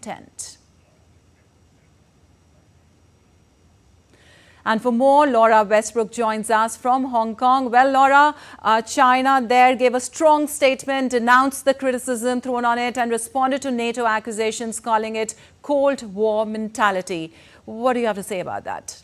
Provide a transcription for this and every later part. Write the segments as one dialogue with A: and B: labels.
A: content. And for more, Laura Westbrook joins us from Hong Kong. Well, Laura, China there gave a strong statement, denounced the criticism thrown on it and responded to NATO accusations, calling it Cold War mentality. What do you have to say about that?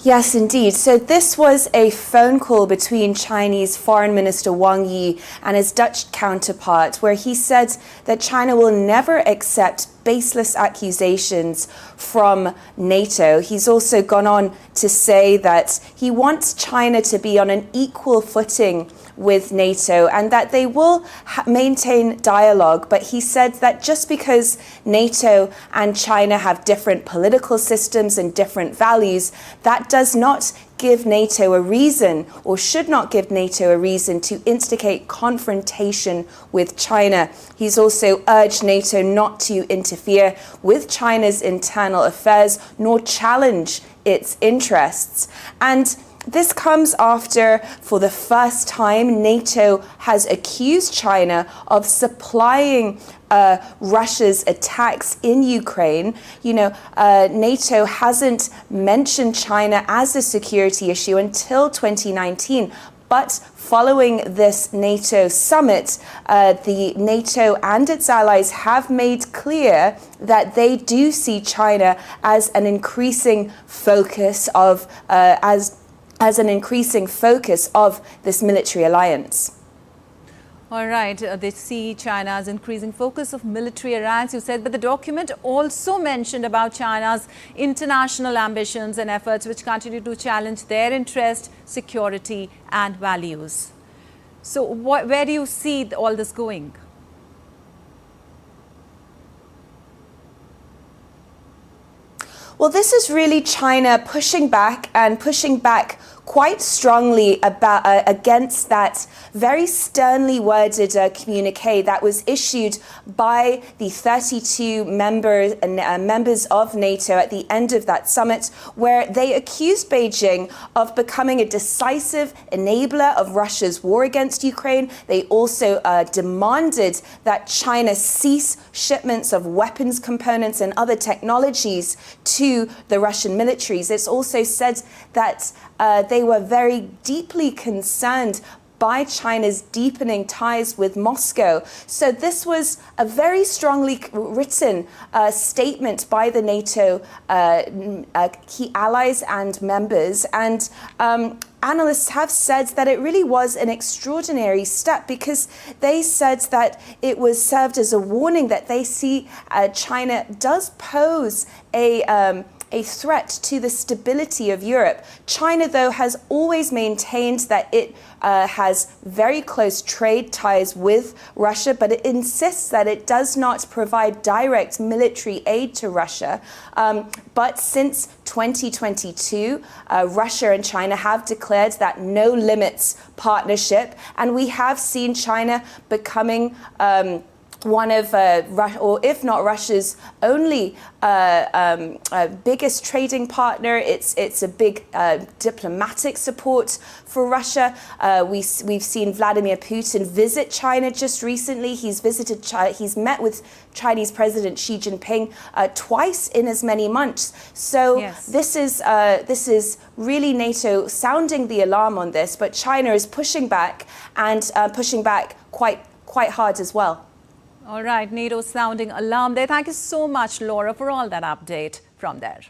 B: Yes, indeed. So this was a phone call between Chinese Foreign Minister Wang Yi and his Dutch counterpart, where he said that China will never accept baseless accusations from NATO. He's also gone on to say that he wants China to be on an equal footing with NATO and that they will maintain dialogue. But he said that just because NATO and China have different political systems and different values, that does not give NATO a reason, or should not give NATO a reason, to instigate confrontation with China. He's also urged NATO not to interfere with China's internal affairs nor challenge its interests. And this comes after, for the first time, NATO has accused China of supplying Russia's attacks in Ukraine. You know, NATO hasn't mentioned China as a security issue until 2019. But following this NATO summit, the NATO and its allies have made clear that they do see China as an increasing focus of as an increasing focus of this military alliance.
A: All right, they see China as increasing focus of military alliance, you said, but the document also mentioned about China's international ambitions and efforts which continue to challenge their interest, security and values. So where do you see all this going?
B: Well, this is really China pushing back and pushing back quite strongly against that very sternly worded communique that was issued by the 32 members of NATO at the end of that summit, where they accused Beijing of becoming a decisive enabler of Russia's war against Ukraine. They also demanded that China cease shipments of weapons components and other technologies to the Russian militaries. It's also said that they were very deeply concerned by China's deepening ties with Moscow. So this was a very strongly written statement by the NATO key allies and members. And analysts have said that it really was an extraordinary step, because they said that it was served as a warning that they see China does pose a threat to the stability of Europe. China, though, has always maintained that it has very close trade ties with Russia, but it insists that it does not provide direct military aid to Russia. But since 2022, Russia and China have declared that no limits partnership, and we have seen China becoming one of, or if not Russia's only biggest trading partner. It's a big diplomatic support for Russia. We've seen Vladimir Putin visit China just recently. He's visited China. He's met with Chinese President Xi Jinping twice in as many months. So yes, this is really NATO sounding the alarm on this, but China is pushing back, and pushing back quite hard as well.
A: All right, NATO sounding alarm there. Thank you so much, Laura, for all that update from there.